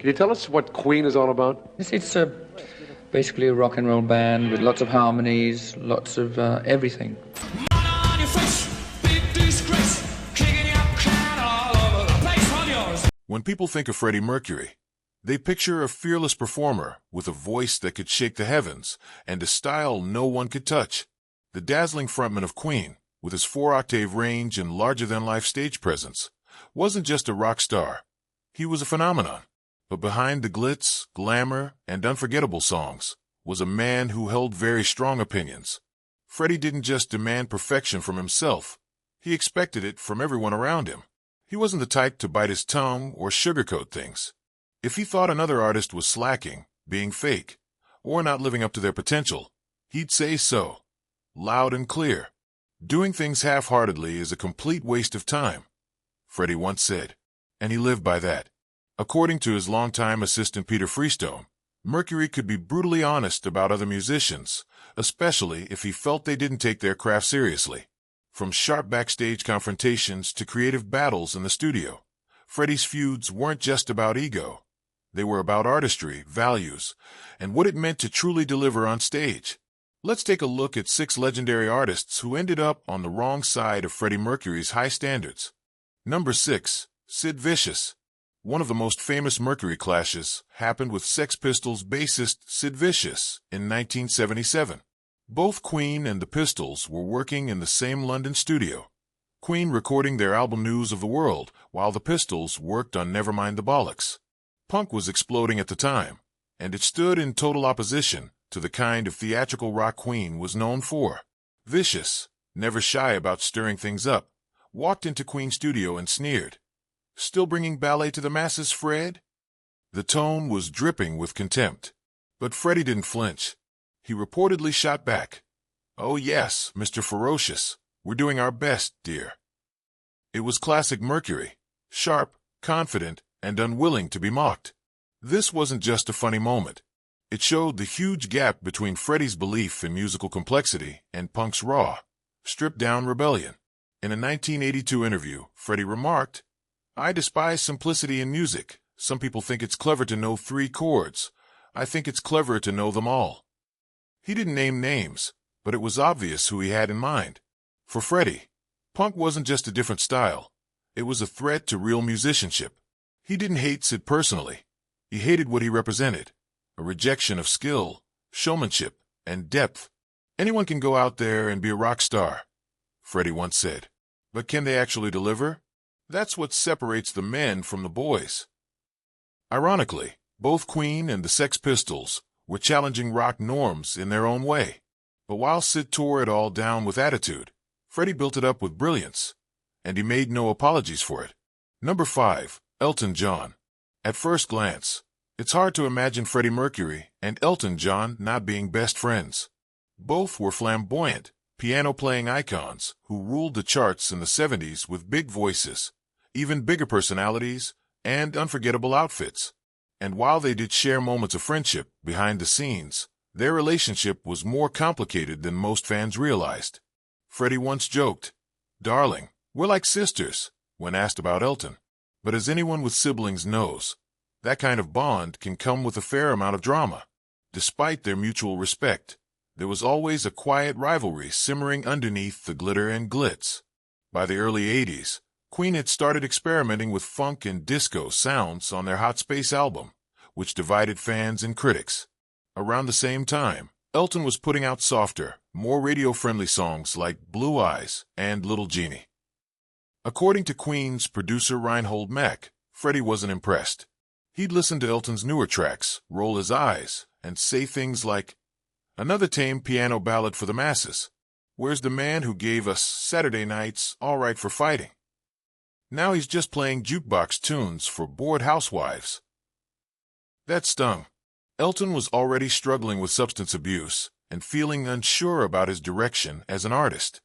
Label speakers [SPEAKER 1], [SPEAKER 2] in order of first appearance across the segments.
[SPEAKER 1] Can you tell us what Queen is all about?
[SPEAKER 2] It's basically a rock and roll band with lots of harmonies, lots of everything.
[SPEAKER 3] When people think of Freddie Mercury, they picture a fearless performer with a voice that could shake the heavens and a style no one could touch. The dazzling frontman of Queen, with his four-octave range and larger-than-life stage presence, wasn't just a rock star. He was a phenomenon. But behind the glitz, glamour, and unforgettable songs was a man who held very strong opinions. Freddie didn't just demand perfection from himself. He expected it from everyone around him. He wasn't the type to bite his tongue or sugarcoat things. If he thought another artist was slacking, being fake, or not living up to their potential, he'd say so, loud and clear. Doing things half-heartedly is a complete waste of time, Freddie once said, and he lived by that. According to his longtime assistant Peter Freestone, Mercury could be brutally honest about other musicians, especially if he felt they didn't take their craft seriously. From sharp backstage confrontations to creative battles in the studio, Freddie's feuds weren't just about ego. They were about artistry, values, and what it meant to truly deliver on stage. Let's take a look at 6 legendary artists who ended up on the wrong side of Freddie Mercury's high standards. Number 6. Sid Vicious. One of the most famous Mercury clashes happened with Sex Pistols bassist Sid Vicious in 1977. Both Queen and the Pistols were working in the same London studio, Queen recording their album News of the World, while the Pistols worked on Nevermind the Bollocks. Punk was exploding at the time, and it stood in total opposition to the kind of theatrical rock Queen was known for. Vicious, never shy about stirring things up, walked into Queen's studio and sneered, "Still bringing ballet to the masses, Fred?" The tone was dripping with contempt. But Freddie didn't flinch. He reportedly shot back, "Oh yes, Mr. Ferocious, we're doing our best, dear." It was classic Mercury, sharp, confident, and unwilling to be mocked. This wasn't just a funny moment. It showed the huge gap between Freddie's belief in musical complexity and Punk's raw, stripped-down rebellion. In a 1982 interview, Freddie remarked, "I despise simplicity in music. Some people think it's clever to know 3 chords. I think it's cleverer to know them all." He didn't name names, but it was obvious who he had in mind. For Freddie, punk wasn't just a different style. It was a threat to real musicianship. He didn't hate Sid personally. He hated what he represented, a rejection of skill, showmanship, and depth. "Anyone can go out there and be a rock star," Freddie once said. "But can they actually deliver? That's what separates the men from the boys." Ironically, both Queen and the Sex Pistols were challenging rock norms in their own way. But while Sid tore it all down with attitude, Freddie built it up with brilliance, and he made no apologies for it. Number 5. Elton John. At first glance, it's hard to imagine Freddie Mercury and Elton John not being best friends. Both were flamboyant, piano-playing icons who ruled the charts in the 70s with big voices, even bigger personalities, and unforgettable outfits. And while they did share moments of friendship behind the scenes, their relationship was more complicated than most fans realized. Freddie once joked, "Darling, we're like sisters," when asked about Elton. But as anyone with siblings knows, that kind of bond can come with a fair amount of drama. Despite their mutual respect, there was always a quiet rivalry simmering underneath the glitter and glitz. By the early 80s, Queen had started experimenting with funk and disco sounds on their Hot Space album, which divided fans and critics. Around the same time, Elton was putting out softer, more radio-friendly songs like Blue Eyes and Little Genie. According to Queen's producer Reinhold Mack, Freddie wasn't impressed. He'd listen to Elton's newer tracks, roll his eyes, and say things like, "Another tame piano ballad for the masses. Where's the man who gave us Saturday Night's All Right for Fighting? Now he's just playing jukebox tunes for bored housewives." That stung. Elton was already struggling with substance abuse and feeling unsure about his direction as an artist.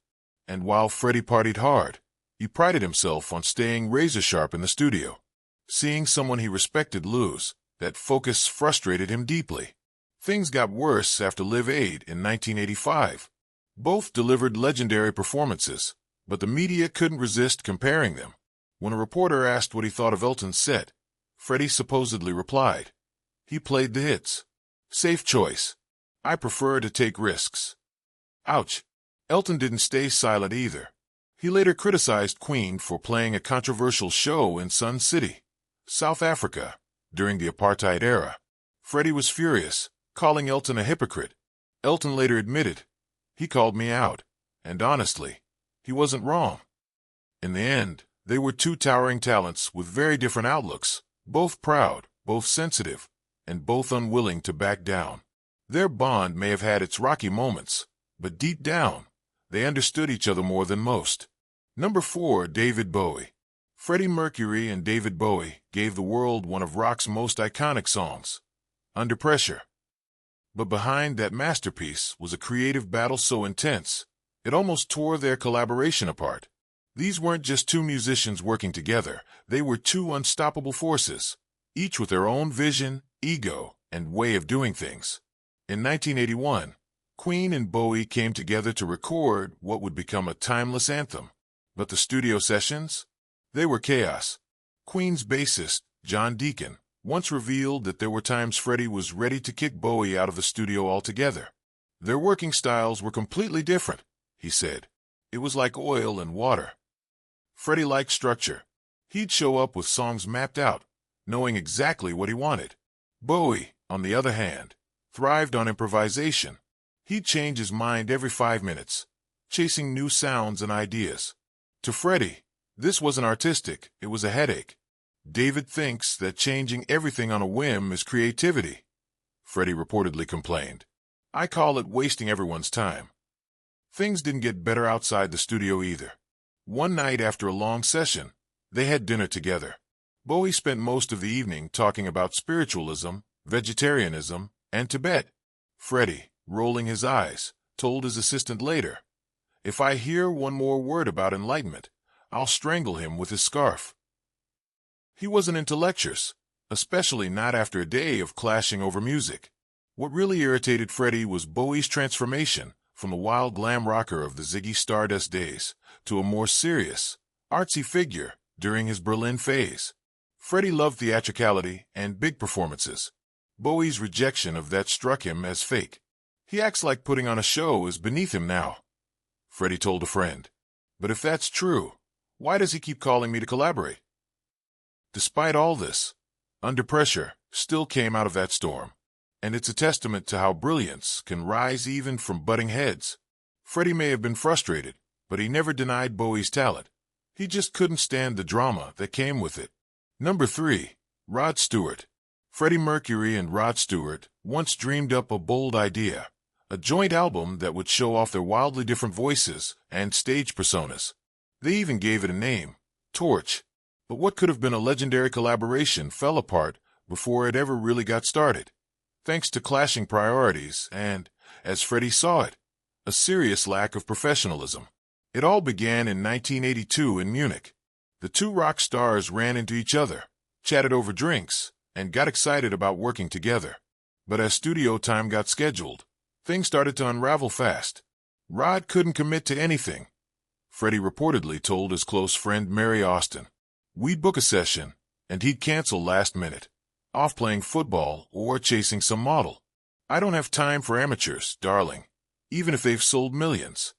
[SPEAKER 3] And while Freddie partied hard, he prided himself on staying razor-sharp in the studio. Seeing someone he respected lose, that focus frustrated him deeply. Things got worse after Live Aid in 1985. Both delivered legendary performances, but the media couldn't resist comparing them. When a reporter asked what he thought of Elton's set, Freddie supposedly replied. He played the hits. Safe choice. I prefer to take risks. Ouch. Elton didn't stay silent either. He later criticized Queen for playing a controversial show in Sun City, South Africa, during the apartheid era. Freddie was furious, calling Elton a hypocrite. Elton later admitted, he called me out, and honestly, he wasn't wrong. In the end, they were two towering talents with very different outlooks, both proud, both sensitive, and both unwilling to back down. Their bond may have had its rocky moments, but deep down, they understood each other more than most. Number 4, David Bowie. Freddie Mercury and David Bowie gave the world one of rock's most iconic songs, Under Pressure. But behind that masterpiece was a creative battle so intense, it almost tore their collaboration apart. These weren't just two musicians working together, they were two unstoppable forces, each with their own vision, ego, and way of doing things. In 1981, Queen and Bowie came together to record what would become a timeless anthem. But the studio sessions? They were chaos. Queen's bassist, John Deacon, once revealed that there were times Freddie was ready to kick Bowie out of the studio altogether. Their working styles were completely different, he said. It was like oil and water. Freddie liked structure. He'd show up with songs mapped out, knowing exactly what he wanted. Bowie, on the other hand, thrived on improvisation. He'd change his mind every 5 minutes, chasing new sounds and ideas. To Freddie, this wasn't artistic, it was a headache. David thinks that changing everything on a whim is creativity, Freddie reportedly complained. I call it wasting everyone's time. Things didn't get better outside the studio either. One night after a long session, they had dinner together. Bowie spent most of the evening talking about spiritualism, vegetarianism, and Tibet. Freddie, rolling his eyes, told his assistant later, if I hear one more word about enlightenment, I'll strangle him with his scarf. He wasn't into lectures, especially not after a day of clashing over music. What really irritated Freddie was Bowie's transformation from the wild glam rocker of the Ziggy Stardust days to a more serious, artsy figure during his Berlin phase. Freddie loved theatricality and big performances. Bowie's rejection of that struck him as fake. He acts like putting on a show is beneath him now, Freddie told a friend. But if that's true, why does he keep calling me to collaborate? Despite all this, Under Pressure still came out of that storm, and it's a testament to how brilliance can rise even from butting heads. Freddie may have been frustrated, but he never denied Bowie's talent. He just couldn't stand the drama that came with it. Number 3, Rod Stewart. Freddie Mercury and Rod Stewart once dreamed up a bold idea, a joint album that would show off their wildly different voices and stage personas. They even gave it a name, Torch. But what could have been a legendary collaboration fell apart before it ever really got started, thanks to clashing priorities and, as Freddie saw it, a serious lack of professionalism. It all began in 1982 in Munich. The two rock stars ran into each other, chatted over drinks, and got excited about working together. But as studio time got scheduled, things started to unravel fast. Rod couldn't commit to anything. Freddie reportedly told his close friend Mary Austin, we'd book a session, and he'd cancel last minute, off playing football or chasing some model. I don't have time for amateurs, darling, even if they've sold millions.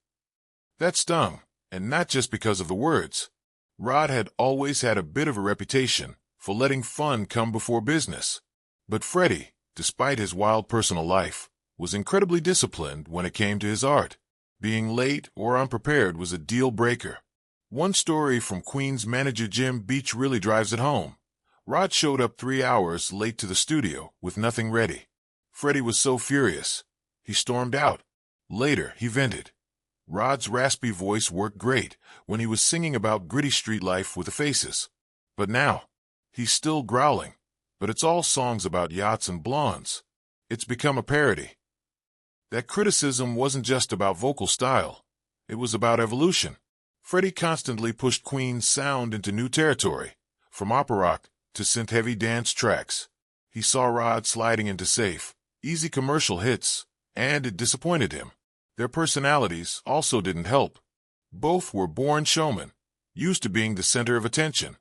[SPEAKER 3] That stung, and not just because of the words. Rod had always had a bit of a reputation for letting fun come before business. But Freddie, despite his wild personal life, was incredibly disciplined when it came to his art. Being late or unprepared was a deal breaker. One story from Queen's manager Jim Beach really drives it home. Rod showed up 3 hours late to the studio with nothing ready. Freddie was so furious, he stormed out. Later, he vented. Rod's raspy voice worked great when he was singing about gritty street life with the Faces. But now, he's still growling, but it's all songs about yachts and blondes. It's become a parody. That criticism wasn't just about vocal style. It was about evolution. Freddie constantly pushed Queen's sound into new territory, from opera rock to synth-heavy dance tracks. He saw Rod sliding into safe, easy commercial hits, and it disappointed him. Their personalities also didn't help. Both were born showmen, used to being the center of attention.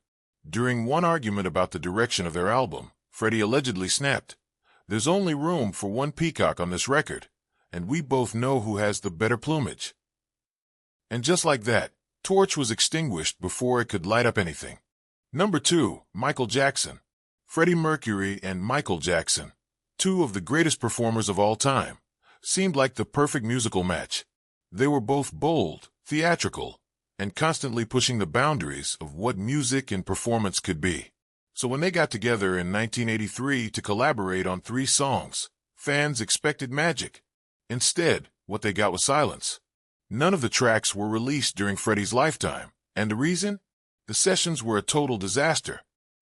[SPEAKER 3] During one argument about the direction of their album, Freddie allegedly snapped, "There's only room for one peacock on this record, and we both know who has the better plumage." And just like that, torch was extinguished before it could light up anything. Number 2, Michael Jackson. Freddie Mercury and Michael Jackson, two of the greatest performers of all time, seemed like the perfect musical match. They were both bold, theatrical, and constantly pushing the boundaries of what music and performance could be. So when they got together in 1983 to collaborate on 3 songs, fans expected magic. Instead, what they got was silence. None of the tracks were released during Freddie's lifetime, and the reason? The sessions were a total disaster.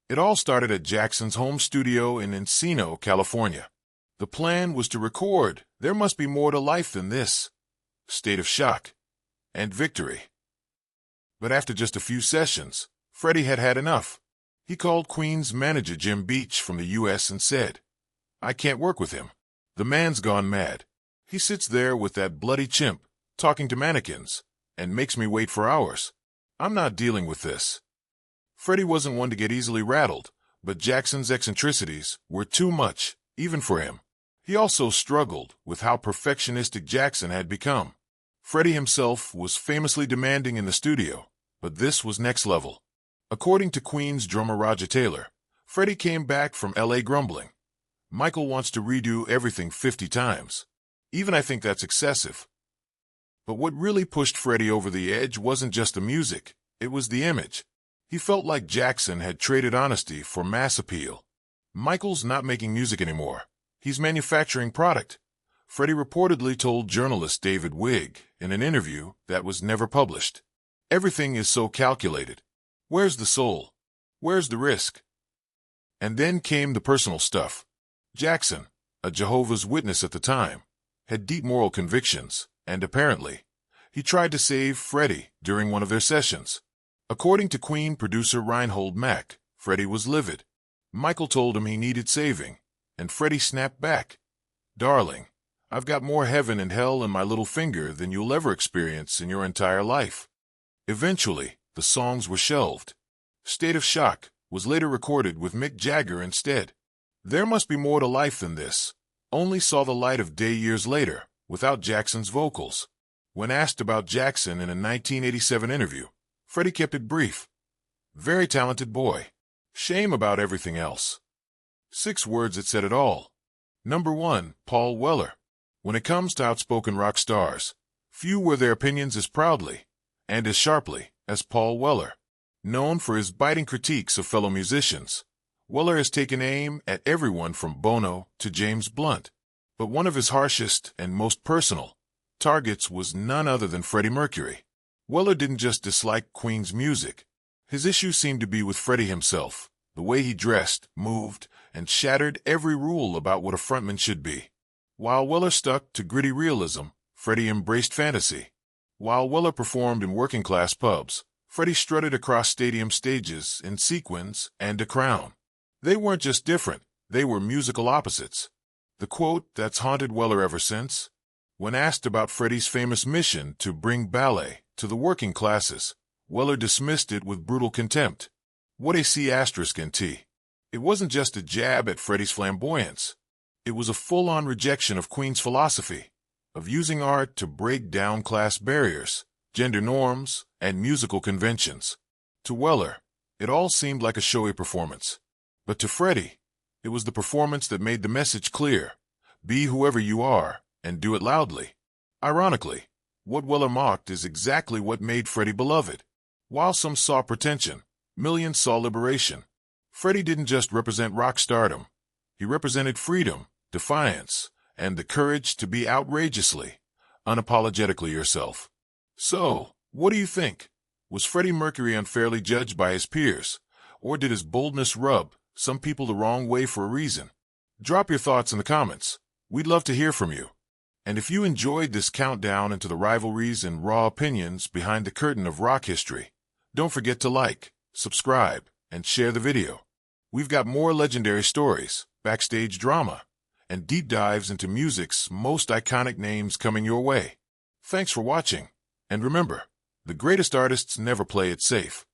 [SPEAKER 3] It all started at Jackson's home studio in Encino, California. The plan was to record "There Must Be More to Life Than This," "State of Shock," and "Victory." But after just a few sessions, Freddie had had enough. He called Queen's manager Jim Beach from the U.S. and said, "I can't work with him. The man's gone mad. He sits there with that bloody chimp, talking to mannequins, and makes me wait for hours. I'm not dealing with this." Freddie wasn't one to get easily rattled, but Jackson's eccentricities were too much, even for him. He also struggled with how perfectionistic Jackson had become. Freddie himself was famously demanding in the studio, but this was next level. According to Queen's drummer Roger Taylor, Freddie came back from L.A. grumbling, "Michael wants to redo everything 50 times. Even I think that's excessive." But what really pushed Freddie over the edge wasn't just the music, it was the image. He felt like Jackson had traded honesty for mass appeal. "Michael's not making music anymore. He's manufacturing product," Freddie reportedly told journalist David Wig in an interview that was never published. "Everything is so calculated. Where's the soul? Where's the risk?" And then came the personal stuff. Jackson, a Jehovah's Witness at the time, had deep moral convictions, and apparently, he tried to save Freddie during one of their sessions. According to Queen producer Reinhold Mack, Freddie was livid. Michael told him he needed saving, and Freddie snapped back, "Darling, I've got more heaven and hell in my little finger than you'll ever experience in your entire life." Eventually, the songs were shelved. "State of Shock" was later recorded with Mick Jagger instead. "There Must Be More to Life Than This" only saw the light of day years later, without Jackson's vocals. When asked about Jackson in a 1987 interview, Freddie kept it brief. "Very talented boy. Shame about everything else." 6 words that said it all. Number 1, Paul Weller. When it comes to outspoken rock stars, few wear their opinions as proudly and as sharply as Paul Weller. Known for his biting critiques of fellow musicians, Weller has taken aim at everyone from Bono to James Blunt. But one of his harshest and most personal targets was none other than Freddie Mercury. Weller didn't just dislike Queen's music. His issue seemed to be with Freddie himself, the way he dressed, moved, and shattered every rule about what a frontman should be. While Weller stuck to gritty realism, Freddie embraced fantasy. While Weller performed in working-class pubs, Freddie strutted across stadium stages in sequins and a crown. They weren't just different, they were musical opposites. The quote that's haunted Weller ever since? When asked about Freddie's famous mission to bring ballet to the working classes, Weller dismissed it with brutal contempt. What a C***T. It wasn't just a jab at Freddie's flamboyance. It was a full-on rejection of Queen's philosophy, of using art to break down class barriers, gender norms, and musical conventions. To Weller, it all seemed like a showy performance. But to Freddie, it was the performance that made the message clear. Be whoever you are, and do it loudly. Ironically, what Weller mocked is exactly what made Freddie beloved. While some saw pretension, millions saw liberation. Freddie didn't just represent rock stardom. He represented freedom, defiance, and the courage to be outrageously, unapologetically yourself. So, what do you think? Was Freddie Mercury unfairly judged by his peers, or did his boldness rub some people the wrong way for a reason? Drop your thoughts in the comments. We'd love to hear from you. And if you enjoyed this countdown into the rivalries and raw opinions behind the curtain of rock history, don't forget to like, subscribe, and share the video. We've got more legendary stories, backstage drama, and deep dives into music's most iconic names coming your way. Thanks for watching, and remember, the greatest artists never play it safe.